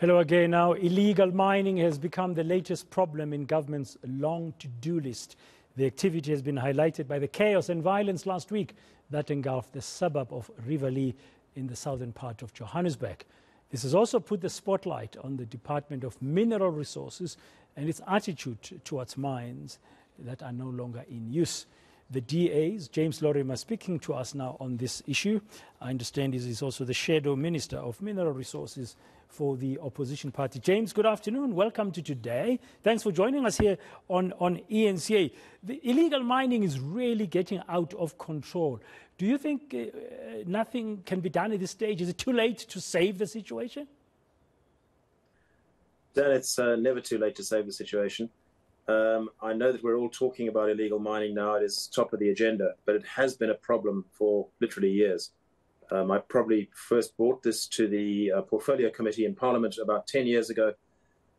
Hello again. Now, illegal mining has become the latest problem in government's long to-do list. The activity has been highlighted by the chaos and violence last week that engulfed the suburb of Riverlea in the southern part of Johannesburg. This has also put the spotlight on the Department of Mineral Resources and its attitude towards mines that are no longer in use. The DA's James Lorimer speaking to us now on this issue. I understand he is also the Shadow Minister of Mineral Resources for the opposition party. James, good afternoon. Welcome to today. Thanks for joining us here on eNCA. The illegal mining is really getting out of control. Do you think nothing can be done at this stage? Is it too late to save the situation? Dan, it's never too late to save the situation. I know that we're all talking about illegal mining now. It is top of the agenda, but it has been a problem for literally years. I probably first brought this to the Portfolio Committee in Parliament about 10 years ago,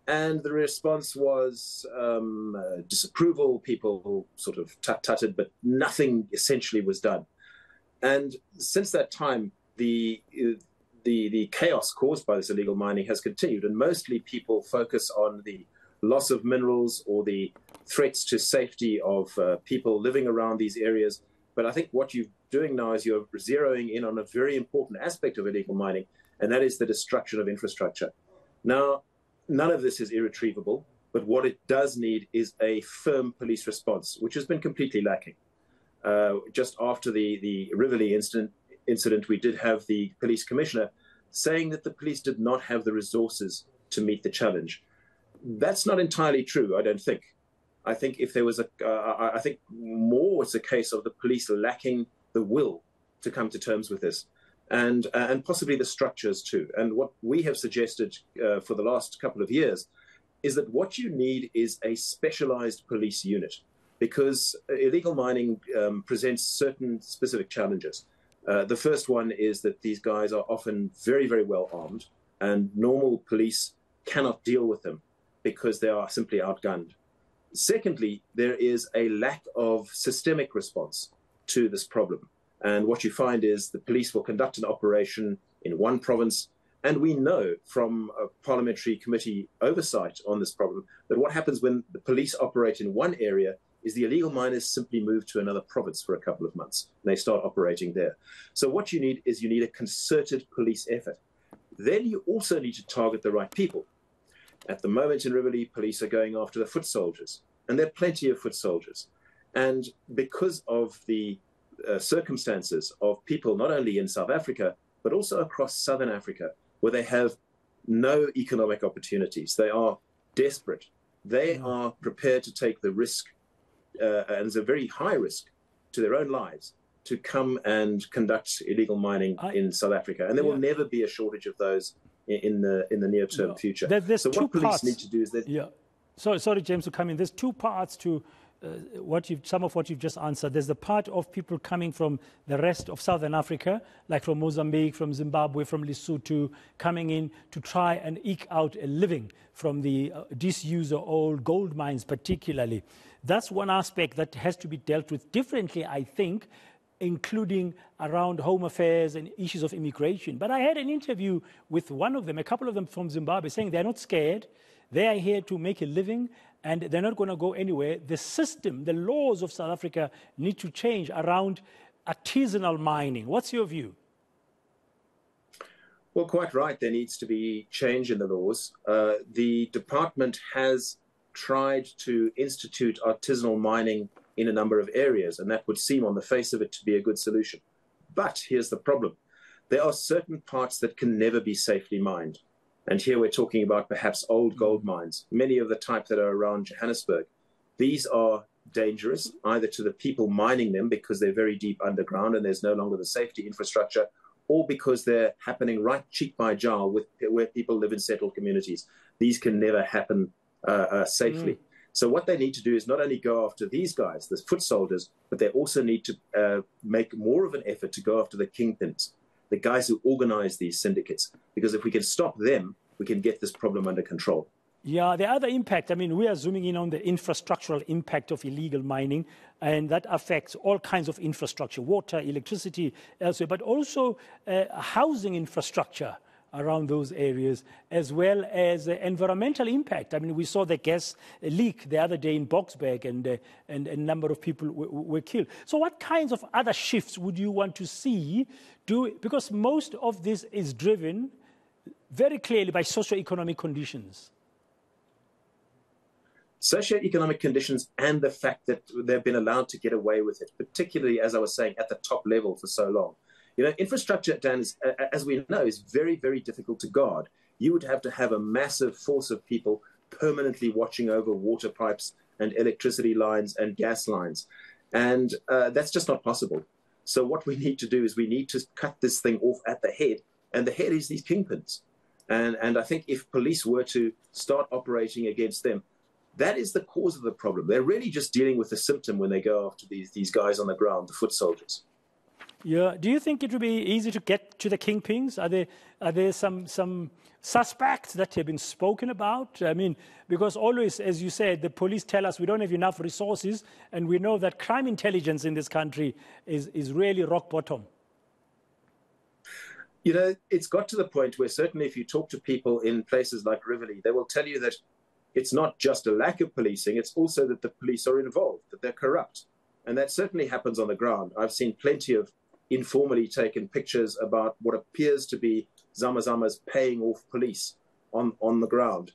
and the response was disapproval. People sort of tut-tutted, but nothing essentially was done. And since that time, the chaos caused by this illegal mining has continued, and mostly people focus on the loss of minerals or the threats to safety of people living around these areas. But I think what you're doing now is you're zeroing in on a very important aspect of illegal mining, and that is the destruction of infrastructure. Now, none of this is irretrievable, but what it does need is a firm police response, which has been completely lacking. Just after the Riverlea incident, we did have the police commissioner saying that the police did not have the resources to meet the challenge. That's not entirely true, I don't think. I think if there was I think more it's a case of the police lacking the will to come to terms with this, and possibly the structures too. And what we have suggested for the last couple of years is that what you need is a specialized police unit, because illegal mining presents certain specific challenges. The first one is that these guys are often very, very well armed, and normal police cannot deal with them because they are simply outgunned. Secondly, there is a lack of systemic response to this problem. And what you find is the police will conduct an operation in one province, and we know from a parliamentary committee oversight on this problem that what happens when the police operate in one area is the illegal miners simply move to another province for a couple of months, and they start operating there. So what you need is a concerted police effort. Then you also need to target the right people. At the moment in Riverlea, police are going after the foot soldiers, and there are plenty of foot soldiers. And because of the circumstances of people not only in South Africa, but also across Southern Africa, where they have no economic opportunities, they are desperate. They are prepared to take the risk, and it's a very high risk to their own lives, to come and conduct illegal mining in South Africa. And there will never be a shortage of those in the near-term future. There's so two what police parts. need to do is that... Yeah. Sorry, James, to come in. There's two parts to some of what you've just answered. There's the part of people coming from the rest of Southern Africa, like from Mozambique, from Zimbabwe, from Lesotho, coming in to try and eke out a living from the disuse of old gold mines particularly. That's one aspect that has to be dealt with differently, I think, including around home affairs and issues of immigration. But I had an interview with one of them, a couple of them from Zimbabwe, saying they're not scared. They are here to make a living, and they're not going to go anywhere. The system, the laws of South Africa need to change around artisanal mining. What's your view? Well, quite right. There needs to be change in the laws. The department has tried to institute artisanal mining in a number of areas, and that would seem on the face of it to be a good solution. But here's the problem. There are certain parts that can never be safely mined. And here we're talking about perhaps old gold mines, many of the type that are around Johannesburg. These are dangerous, either to the people mining them because they're very deep underground and there's no longer the safety infrastructure, or because they're happening right cheek by jowl where people live in settled communities. These can never happen safely. So what they need to do is not only go after these guys, the foot soldiers, but they also need to make more of an effort to go after the kingpins, the guys who organize these syndicates. Because if we can stop them, we can get this problem under control. Yeah, the other impact, I mean, we are zooming in on the infrastructural impact of illegal mining, and that affects all kinds of infrastructure, water, electricity, elsewhere, but also housing infrastructure. around those areas, as well as environmental impact. I mean, we saw the gas leak the other day in Boksburg, and a number of people were killed. So what kinds of other shifts would you want to see? Because most of this is driven very clearly by socioeconomic conditions. Socioeconomic conditions and the fact that they've been allowed to get away with it, particularly, as I was saying, at the top level for so long. You know, infrastructure, Dan, is, as we know, is very, very difficult to guard. You would have to have a massive force of people permanently watching over water pipes and electricity lines and gas lines. And that's just not possible. So what we need to do is we need to cut this thing off at the head. And the head is these kingpins. And I think if police were to start operating against them, that is the cause of the problem. They're really just dealing with the symptom when they go after these guys on the ground, the foot soldiers. Yeah. Do you think it would be easy to get to the kingpins? Are there some suspects that have been spoken about? I mean, because always, as you said, the police tell us we don't have enough resources, and we know that crime intelligence in this country is really rock bottom. You know, it's got to the point where certainly if you talk to people in places like Riverlea, they will tell you that it's not just a lack of policing, it's also that the police are involved, that they're corrupt. And that certainly happens on the ground. I've seen plenty of informally taken pictures about what appears to be Zamazamas paying off police on the ground.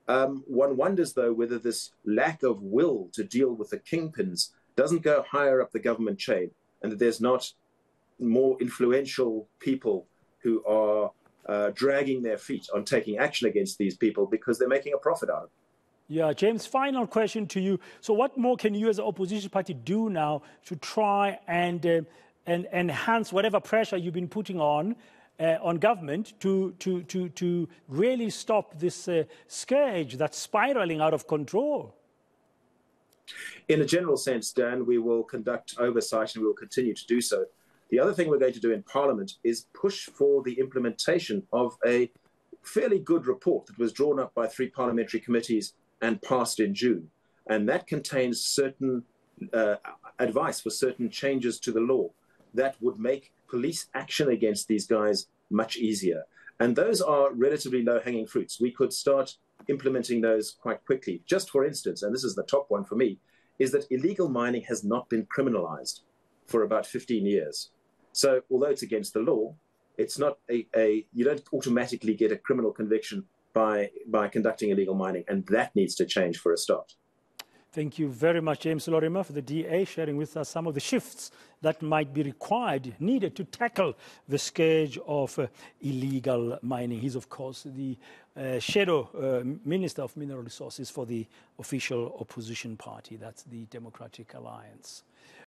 One wonders, though, whether this lack of will to deal with the kingpins doesn't go higher up the government chain, and that there's not more influential people who are dragging their feet on taking action against these people because they're making a profit out of it. Yeah, James, final question to you. So what more can you as an opposition party do now to try and enhance whatever pressure you've been putting on government to really stop this scourge that's spiraling out of control? In a general sense, Dan, we will conduct oversight and we will continue to do so. The other thing we're going to do in Parliament is push for the implementation of a fairly good report that was drawn up by 3 parliamentary committees and passed in June. And that contains certain advice for certain changes to the law that would make police action against these guys much easier. And those are relatively low-hanging fruits. We could start implementing those quite quickly. Just for instance, and this is the top one for me, is that illegal mining has not been criminalized for about 15 years. So although it's against the law, it's not you don't automatically get a criminal conviction by conducting illegal mining, and that needs to change for a start. Thank you very much, James Lorimer, for the DA, sharing with us some of the shifts that might be needed to tackle the scourge of illegal mining. He's, of course, the shadow Minister of Mineral Resources for the official opposition party, that's the Democratic Alliance.